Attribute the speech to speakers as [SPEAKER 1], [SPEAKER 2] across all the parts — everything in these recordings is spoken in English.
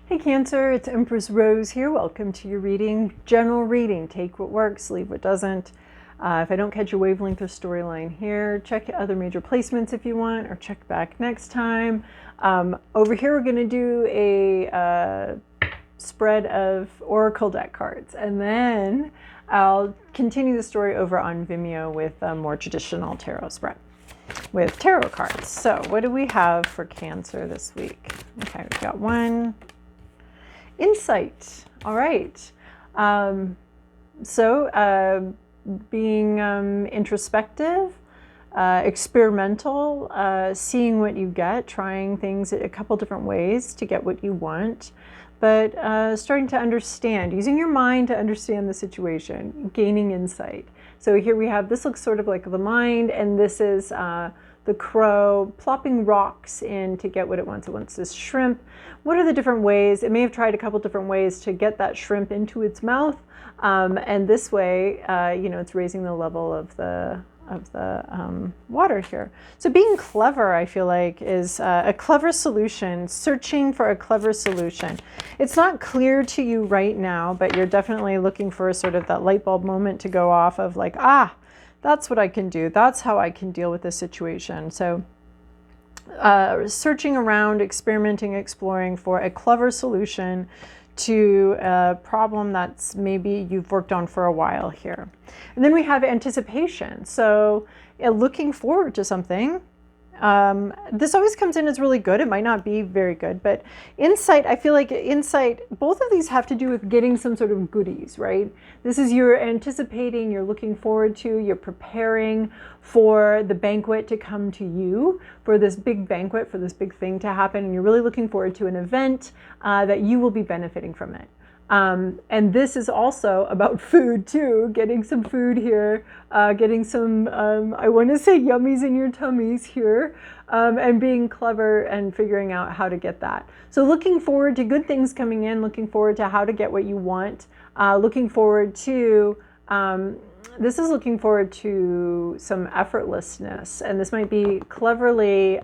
[SPEAKER 1] Hey Cancer, it's Empress Rose here. Welcome to your reading. General reading. Take what works, leave what doesn't. If I don't catch your wavelength or storyline here, check other major placements if you want, or check back next time. Over here we're going to do a spread of Oracle deck cards, and then I'll continue the story over on Vimeo with a more traditional tarot spread with tarot cards. So what do we have for Cancer this week? Okay, we've got one. Insight. All right. Being introspective, experimental, seeing what you get, trying things a couple different ways to get what you want, but starting to understand, using your mind to understand the situation, gaining insight. So here we have, this looks sort of like the mind, and this is the crow plopping rocks in to get what it wants. It wants this shrimp. What are the different ways? It may have tried a couple different ways to get that shrimp into its mouth. And this way, it's raising the level of the water here. So being clever, I feel like, is a clever solution, searching for a clever solution. It's not clear to you right now, but you're definitely looking for sort of that light bulb moment to go off of like, that's what I can do. That's how I can deal with this situation. So searching around, experimenting, exploring for a clever solution to a problem that's maybe you've worked on for a while here. And then we have anticipation. So looking forward to something. This always comes in as really good. It might not be very good, but insight, I feel like insight, both of these have to do with getting some sort of goodies, right? This is you're anticipating, you're looking forward to, you're preparing for the banquet to come to you, for this big banquet, for this big thing to happen. And you're really looking forward to an event that you will be benefiting from it. And this is also about food too, getting some food here, getting some, I want to say yummies in your tummies here, and being clever and figuring out how to get that. So looking forward to good things coming in, looking forward to how to get what you want, looking forward to, this is looking forward to some effortlessness, and this might be cleverly,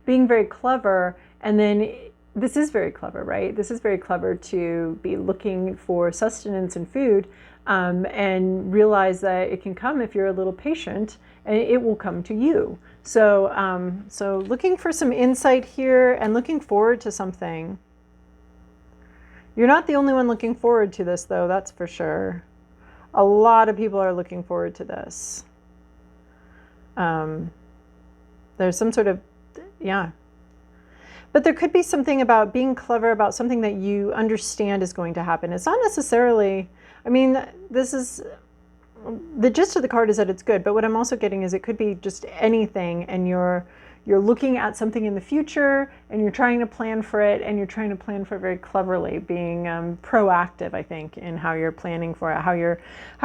[SPEAKER 1] being very clever, and then this is very clever, right? This is very clever to be looking for sustenance and food, and realize that it can come if you're a little patient, and it will come to you. So, so looking for some insight here and looking forward to something. You're not the only one looking forward to this, though, that's for sure. A lot of people are looking forward to this. There's some sort of, yeah. But there could be something about being clever about something that you understand is going to happen. It's not necessarily, I mean, this is, the gist of the card is that it's good, but what I'm also getting is it could be just anything, and you're looking at something in the future, and you're trying to plan for it, and you're trying to plan for it very cleverly, being proactive, I think, in how you're planning for it, how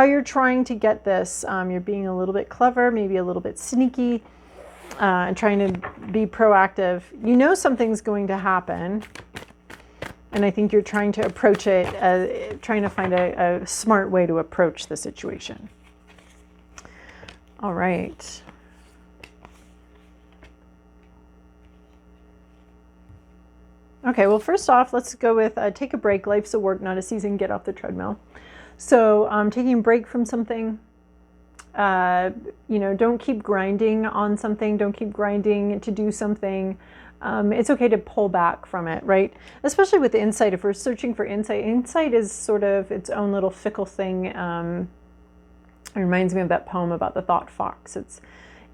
[SPEAKER 1] you're trying to get this. You're being a little bit clever, maybe a little bit sneaky, and trying to be proactive. You know something's going to happen, and I think you're trying to approach it, trying to find a smart way to approach the situation. All right. Okay, well, first off, let's go with take a break. Life's a work, not a season. Get off the treadmill. So taking a break from something. Don't keep grinding on something. Don't keep grinding to do something. It's okay to pull back from it, right? Especially with insight. If we're searching for insight, insight is sort of its own little fickle thing. It reminds me of that poem about the thought fox.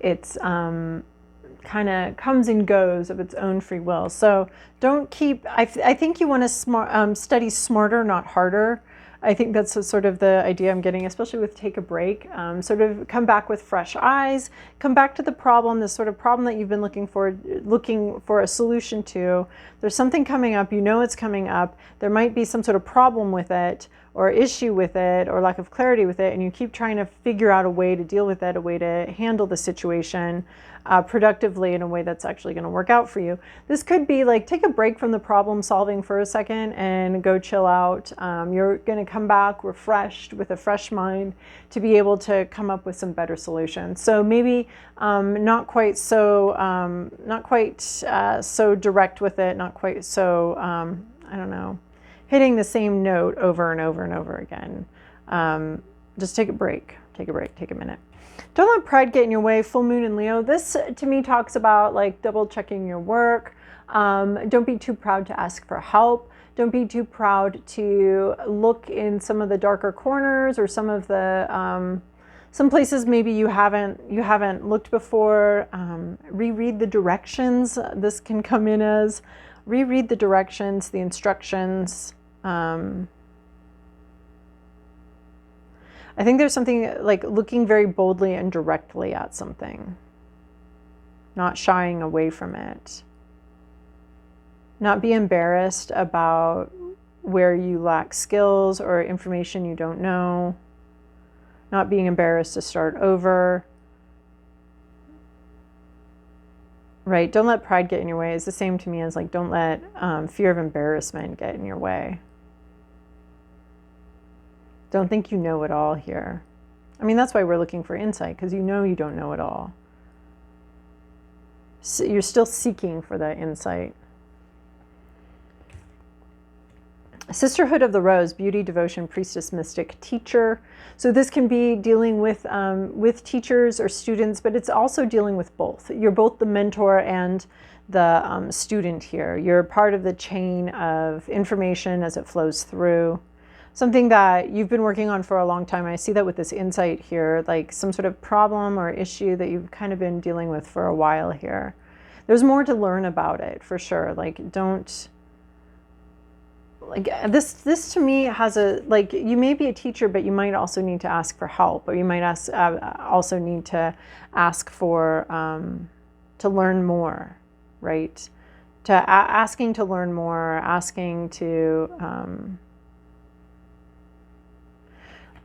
[SPEAKER 1] It's kind of comes and goes of its own free will. So don't keep, I think you want to study smarter, not harder. I think that's sort of the idea I'm getting, especially with take a break. Sort of come back with fresh eyes, come back to the problem, this sort of problem that you've been looking for a solution to. There's something coming up, you know it's coming up. There might be some sort of problem with it, or issue with it, or lack of clarity with it, and you keep trying to figure out a way to deal with it, a way to handle the situation productively in a way that's actually going to work out for you. This could be like, take a break from the problem solving for a second and go chill out. You're going to come back refreshed with a fresh mind to be able to come up with some better solutions. So maybe not quite so direct with it, not quite so I don't know, hitting the same note over and over and over again. Just take a break, take a minute. Don't let pride get in your way. Full moon in Leo. This to me talks about like double checking your work. Don't be too proud to ask for help. Don't be too proud to look in some of the darker corners or some of the some places maybe you haven't looked before. Reread the directions. This can come in as reread the directions, the instructions. I think there's something like looking very boldly and directly at something, not shying away from it. Not be embarrassed about where you lack skills or information you don't know. Not being embarrassed to start over. Right? Don't let pride get in your way. It's the same to me as like don't let fear of embarrassment get in your way. Don't think you know it all here. I mean, that's why we're looking for insight, because you know you don't know it all. So you're still seeking for that insight. Sisterhood of the Rose, beauty, devotion, priestess, mystic, teacher. So this can be dealing with teachers or students, but it's also dealing with both. You're both the mentor and the student here. You're part of the chain of information as it flows through. Something that you've been working on for a long time. I see that with this insight here, like some sort of problem or issue that you've kind of been dealing with for a while here. There's more to learn about it for sure. Like don't, like this to me has a, like you may be a teacher, but you might also need to ask for help, or you might also need to ask for, to learn more, right? Asking to learn more, asking to,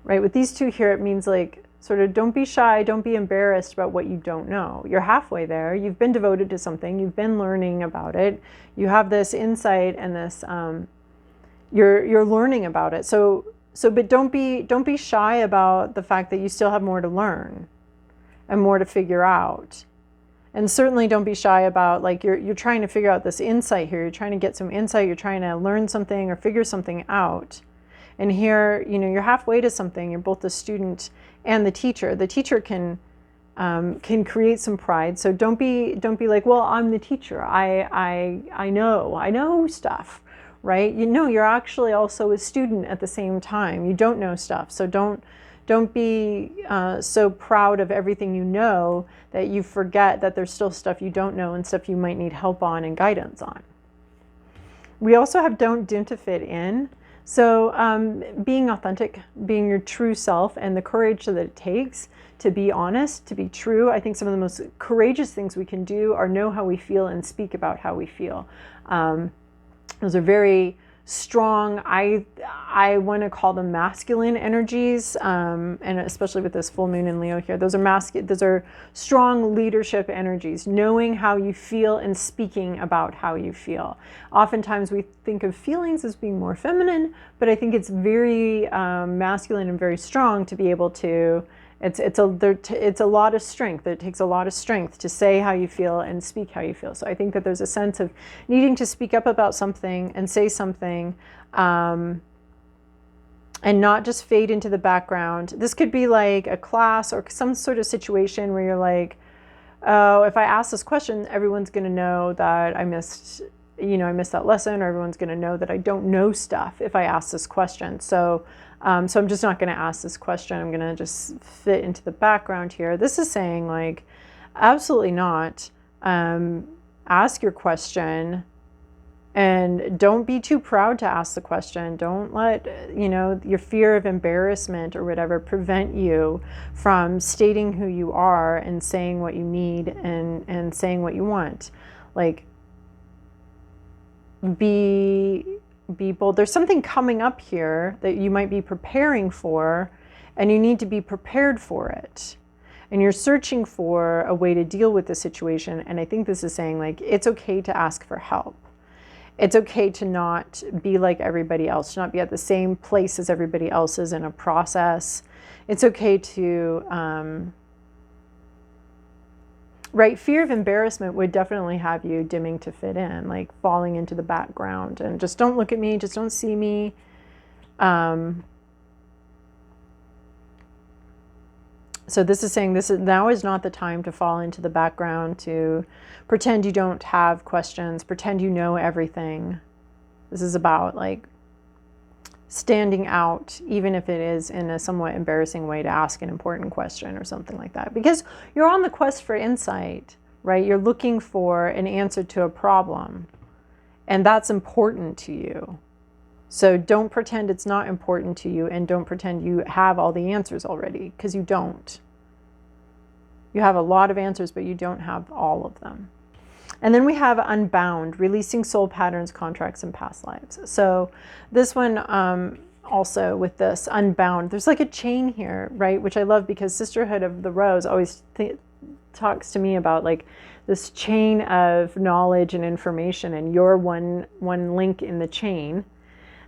[SPEAKER 1] right, with these two here, it means like sort of don't be shy, don't be embarrassed about what you don't know. You're halfway there. You've been devoted to something. You've been learning about it. You have this insight and this, you're learning about it. But don't be shy about the fact that you still have more to learn and more to figure out. And certainly don't be shy about like you're trying to figure out this insight here. You're trying to get some insight. You're trying to learn something or figure something out. And here, you know, you're halfway to something. You're both the student and the teacher. The teacher can create some pride. So don't be like, well, I'm the teacher. I know stuff, right? You know, you're actually also a student at the same time. You don't know stuff. So don't be so proud of everything you know that you forget that there's still stuff you don't know and stuff you might need help on and guidance on. We also have don't to fit in. So being authentic, being your true self, and the courage that it takes to be honest, to be true. I think some of the most courageous things we can do are know how we feel and speak about how we feel. Those are very strong, I want to call them masculine energies, and especially with this full moon in Leo here, those are strong leadership energies, knowing how you feel and speaking about how you feel. Oftentimes we think of feelings as being more feminine, but I think it's very masculine and very strong to be able to, it's a lot of strength. It takes a lot of strength to say how you feel and speak how you feel. So I think that there's a sense of needing to speak up about something and say something, and not just fade into the background. This could be like a class or some sort of situation where you're like, oh, if I ask this question, everyone's going to know that I missed that lesson, or everyone's going to know that I don't know stuff if I ask this question. So I'm just not going to ask this question. I'm going to just fit into the background here. This is saying like, absolutely not. Ask your question, and don't be too proud to ask the question. Don't let, your fear of embarrassment or whatever prevent you from stating who you are and saying what you need and saying what you want. Like, be bold. There's something coming up here that you might be preparing for, and you need to be prepared for it. And you're searching for a way to deal with the situation. And I think this is saying like, it's okay to ask for help. It's okay to not be like everybody else, to not be at the same place as everybody else is in a process. It's okay to right? Fear of embarrassment would definitely have you dimming to fit in, like falling into the background and just don't look at me, just don't see me. So this is saying now is not the time to fall into the background, to pretend you don't have questions, pretend you know everything. This is about like standing out, even if it is in a somewhat embarrassing way to ask an important question or something like that. Because you're on the quest for insight, right? You're looking for an answer to a problem, and that's important to you. So don't pretend it's not important to you, and don't pretend you have all the answers already, because you don't. You have a lot of answers, but you don't have all of them. And then we have unbound, releasing soul patterns, contracts, and past lives. So this one also with this unbound, there's like a chain here, right? Which I love, because Sisterhood of the Rose always talks to me about like this chain of knowledge and information, and you're one link in the chain.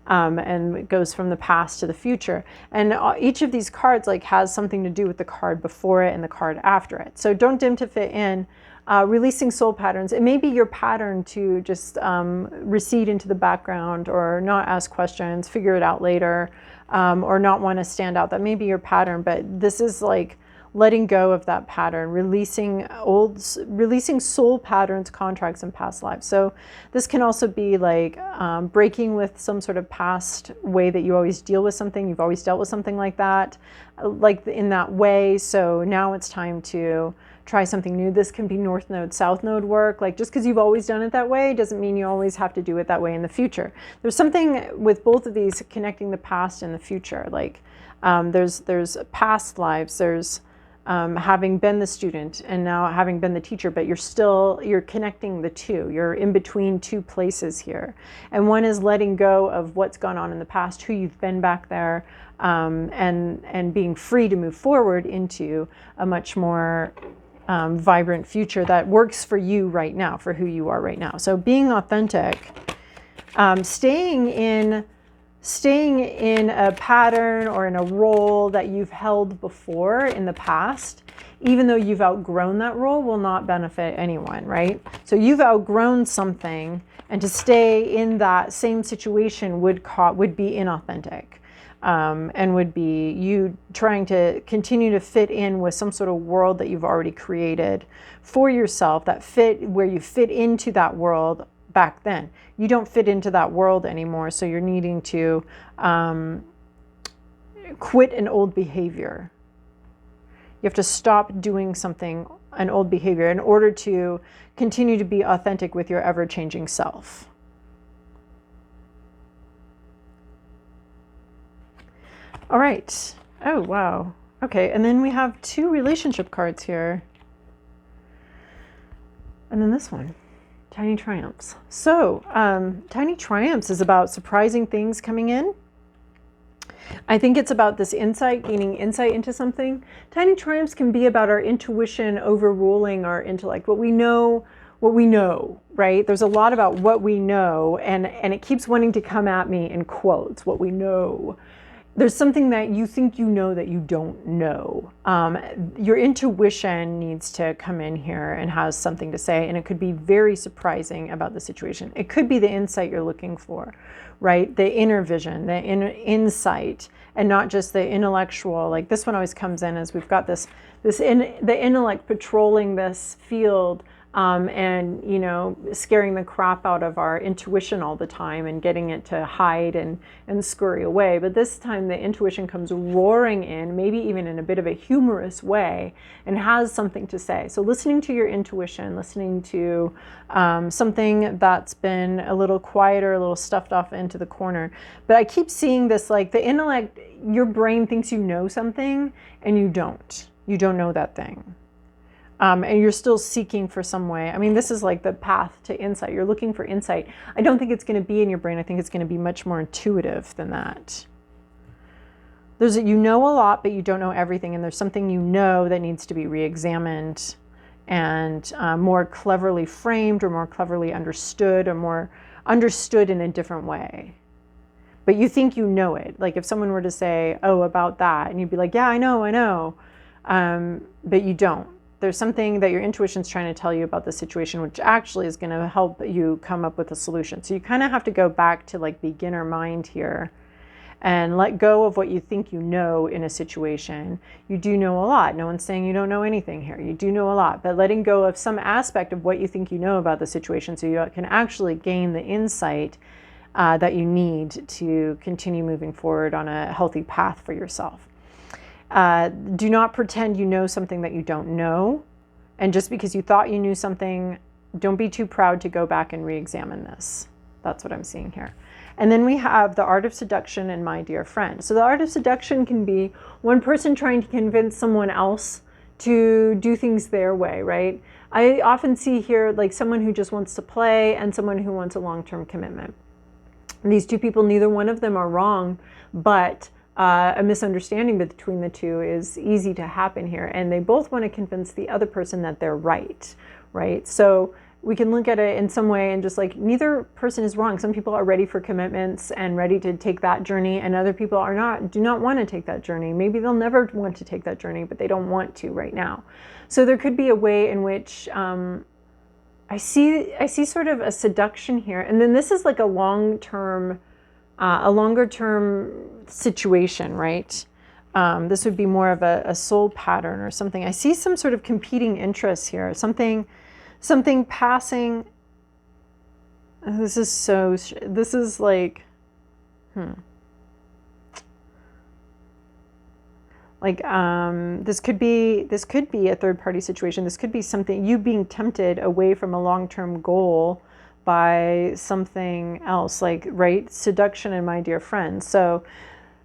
[SPEAKER 1] And it goes from the past to the future. And each of these cards like has something to do with the card before it and the card after it. So don't dim to fit in. Releasing soul patterns. It may be your pattern to just recede into the background, or not ask questions, figure it out later, or not want to stand out. That may be your pattern, but this is like letting go of that pattern, releasing soul patterns, contracts, and past lives. So this can also be like breaking with some sort of past way that you always deal with something. You've always dealt with something like that, like in that way. So now it's time to try something new. This can be North Node, South Node work. Like just because you've always done it that way doesn't mean you always have to do it that way in the future. There's something with both of these connecting the past and the future. Like there's past lives, there's having been the student and now having been the teacher, but you're connecting the two. You're in between two places here. And one is letting go of what's gone on in the past, who you've been back there, and being free to move forward into a much more vibrant future that works for you right now, for who you are right now. So being authentic, staying in a pattern or in a role that you've held before in the past, even though you've outgrown that role, will not benefit anyone, right? So you've outgrown something, and to stay in that same situation would be inauthentic. And would be you trying to continue to fit in with some sort of world that you've already created for yourself, where you fit into that world back then. You don't fit into that world anymore, so you're needing to quit an old behavior. You have to stop doing an old behavior, in order to continue to be authentic with your ever-changing self. All right. Oh, wow. Okay, and then we have 2 relationship cards here. And then this one, Tiny Triumphs. So, Tiny Triumphs is about surprising things coming in. I think it's about this insight, gaining insight into something. Tiny Triumphs can be about our intuition overruling our intellect, what we know, right? There's a lot about what we know, and it keeps wanting to come at me in quotes, what we know. There's something that you think you know that you don't know. Your intuition needs to come in here and has something to say, and it could be very surprising about the situation. It could be the insight you're looking for, right? The inner vision, the inner insight, and not just the intellectual. Like this one always comes in as we've got the intellect patrolling this field, and scaring the crap out of our intuition all the time and getting it to hide and scurry away. But this time the intuition comes roaring in, maybe even in a bit of a humorous way, and has something to say. So listening to your intuition, listening to something that's been a little quieter, a little stuffed off into the corner. But I keep seeing this, like the intellect, your brain thinks you know something and you don't know that thing. And you're still seeking for some way. I mean, this is like the path to insight. You're looking for insight. I don't think it's going to be in your brain. I think it's going to be much more intuitive than that. You know a lot, but you don't know everything. And there's something you know that needs to be re-examined and more cleverly framed, or more cleverly understood, or more understood in a different way. But you think you know it. Like if someone were to say, oh, about that, and you'd be like, yeah, I know. But you don't. there's something that your intuition's trying to tell you about the situation, which actually is going to help you come up with a solution. So you kind of have to go back to like beginner mind here and let go of what you think you know in a situation. You do know a lot. No one's saying you don't know anything here. You do know a lot, but letting go of some aspect of what you think you know about the situation so you can actually gain the insight that you need to continue moving forward on a healthy path for yourself. Do not pretend you know something that you don't know. And just because you thought you knew something, don't be too proud to go back and re-examine this. That's what I'm seeing here. And then we have the Art of Seduction and My Dear Friend. So the Art of Seduction can be one person trying to convince someone else to do things their way, right? I often see here like someone who just wants to play and someone who wants a long-term commitment. These two people, neither one of them are wrong, but a misunderstanding between the two is easy to happen here. And they both want to convince the other person that they're right? So we can look at it in some way and just like, neither person is wrong. Some people are ready for commitments and ready to take that journey, and other people are not, do not want to take that journey. Maybe they'll never want to take that journey, but they don't want to right now. So there could be a way in which I see sort of a seduction here. And then this is like a longer-term situation, right? This would be more of a soul pattern or something. I see some sort of competing interests here. Something passing. This is like, this could be a third-party situation. This could be something, you being tempted away from a long-term goal by something else, like, right? Seduction and My Dear Friend. So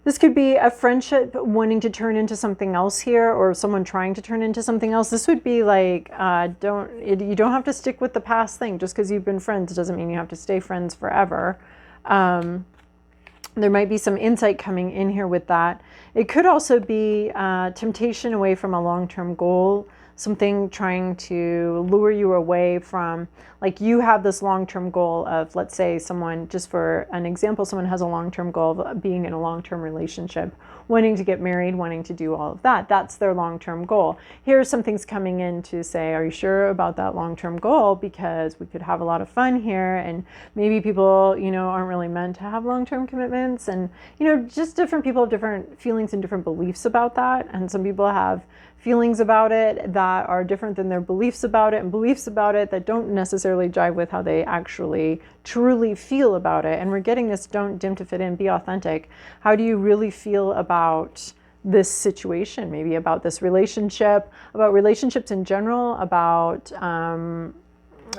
[SPEAKER 1] this could be a friendship wanting to turn into something else here, or someone trying to turn into something else. This would be like, you don't have to stick with the past thing. Just because you've been friends doesn't mean you have to stay friends forever. There might be some insight coming in here with that. It could also be temptation away from a long-term goal, something trying to lure you away from, like, you have this long-term goal of, let's say someone, just for an example, someone has a long-term goal of being in a long-term relationship, wanting to get married, wanting to do all of that. That's their long-term goal. Here something's coming in to say, are you sure about that long-term goal? Because we could have a lot of fun here, and maybe people, aren't really meant to have long-term commitments, and, just different people have different feelings and different beliefs about that. And some people have feelings about it that are different than their beliefs about it, and beliefs about it that don't necessarily jive with how they actually truly feel about it. And we're getting this, don't dim to fit in, be authentic. How do you really feel about this situation? Maybe about this relationship, about relationships in general, about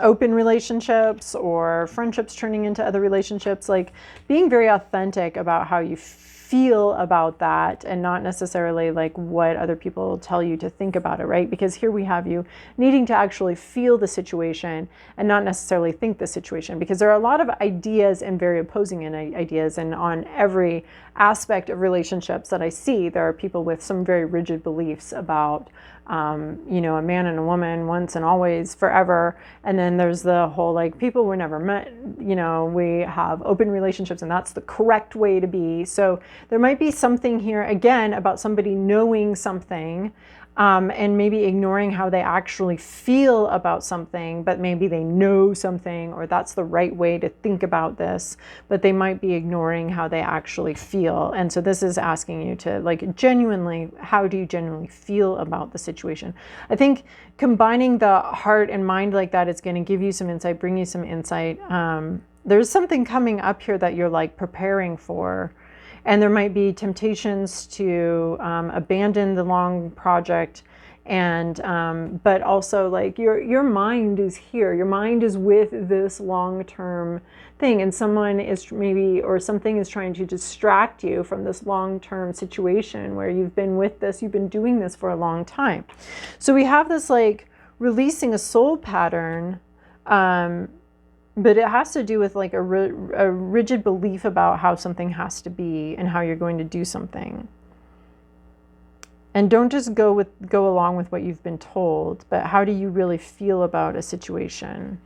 [SPEAKER 1] open relationships or friendships turning into other relationships, like being very authentic about how you feel about that, and not necessarily like what other people tell you to think about it, right? Because here we have you needing to actually feel the situation and not necessarily think the situation, because there are a lot of ideas and very opposing ideas, and on every aspect of relationships that I see, there are people with some very rigid beliefs about a man and a woman once and always forever. And then there's the whole, like, people were never met, we have open relationships and that's the correct way to be. So there might be something here, again, about somebody knowing something and maybe ignoring how they actually feel about something, but maybe they know something, or that's the right way to think about this, but they might be ignoring how they actually feel. And so this is asking you to, like, genuinely, how do you genuinely feel about the situation? I think combining the heart and mind like that is going to give you some insight, bring you some insight. There's something coming up here that you're, like, preparing for. And there might be temptations to abandon the long project, and but also, like, your mind is here. Your mind is with this long-term thing, and someone is maybe, or something is trying to distract you from this long-term situation where you've been with this, you've been doing this for a long time. So we have this, like, releasing a soul pattern. But it has to do with, like, a rigid belief about how something has to be and how you're going to do something. And don't just go along with what you've been told, but how do you really feel about a situation?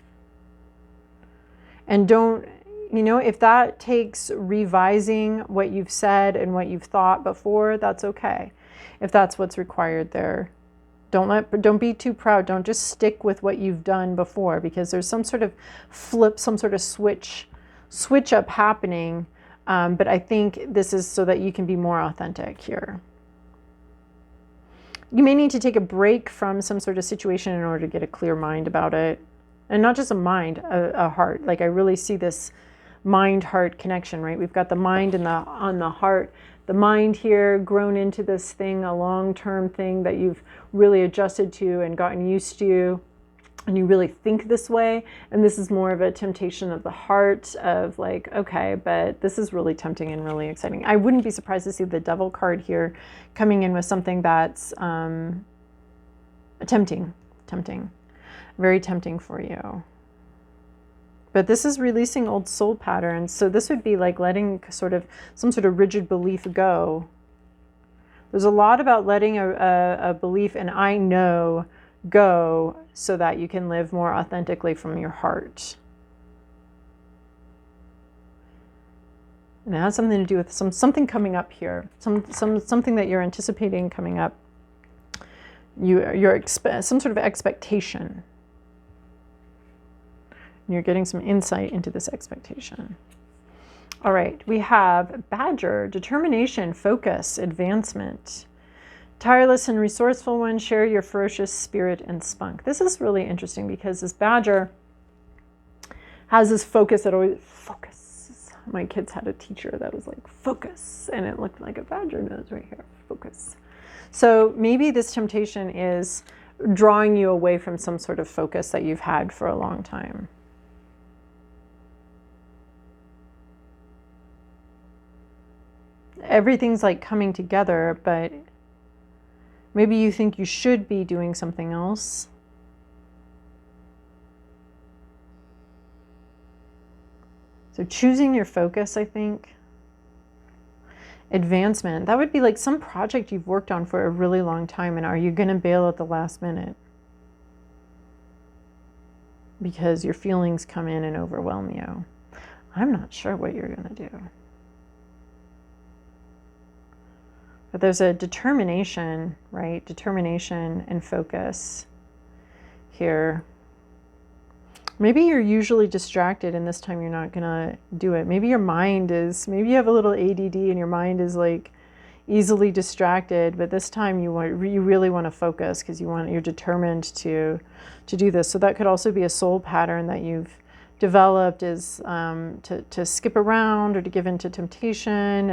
[SPEAKER 1] And don't, if that takes revising what you've said and what you've thought before, that's okay. If that's what's required there, Don't be too proud. Don't just stick with what you've done before, because there's some sort of flip, some sort of switch up happening. But I think this is so that you can be more authentic here. You may need to take a break from some sort of situation in order to get a clear mind about it. And not just a mind, a heart. Like, I really see this mind-heart connection, right? We've got the mind and on the heart. The mind here grown into this thing, a long-term thing that you've really adjusted to and gotten used to, and you really think this way. And this is more of a temptation of the heart of like, okay, but this is really tempting and really exciting. I wouldn't be surprised to see the Devil card here coming in with something that's tempting, very tempting for you. But this is releasing old soul patterns. So this would be like letting some sort of rigid belief go. There's a lot about letting a belief in I know go so that you can live more authentically from your heart. And it has something to do with something coming up here. Something that you're anticipating coming up. Some sort of expectation. You're getting some insight into this expectation. All right, we have Badger, determination, focus, advancement. Tireless and resourceful one, share your ferocious spirit and spunk. This is really interesting because this Badger has this focus that always, focus. My kids had a teacher that was like, focus, and it looked like a badger nose right here, focus. So maybe this temptation is drawing you away from some sort of focus that you've had for a long time. Everything's like coming together, but maybe you think you should be doing something else. So choosing your focus, I think. Advancement, that would be like some project you've worked on for a really long time, and are you going to bail at the last minute? Because your feelings come in and overwhelm you. I'm not sure what you're going to do. But there's a determination, right? Determination and focus here. Maybe you're usually distracted and this time you're not gonna do it. Maybe your mind is, maybe you have a little ADD and your mind is like easily distracted, but this time you really want to focus because you're determined to do this. So that could also be a soul pattern that you've developed, is to skip around or to give into temptation,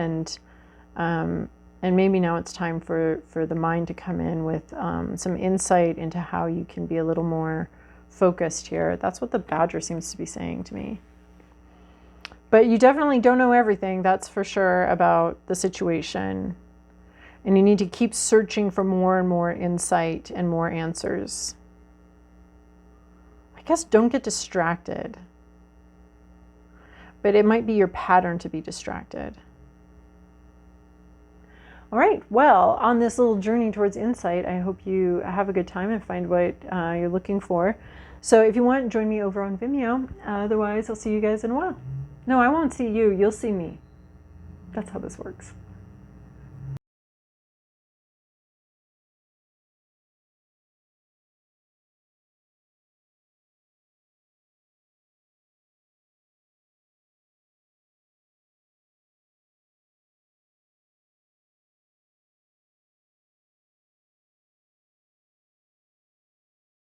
[SPEAKER 1] and maybe now it's time for the mind to come in with some insight into how you can be a little more focused here. That's what the Badger seems to be saying to me. But you definitely don't know everything, that's for sure, about the situation. And you need to keep searching for more and more insight and more answers. I guess don't get distracted. But it might be your pattern to be distracted. All right, well, on this little journey towards insight, I hope you have a good time and find what you're looking for. So if you want, join me over on Vimeo. Otherwise, I'll see you guys in a while. No, I won't see you. You'll see me. That's how this works.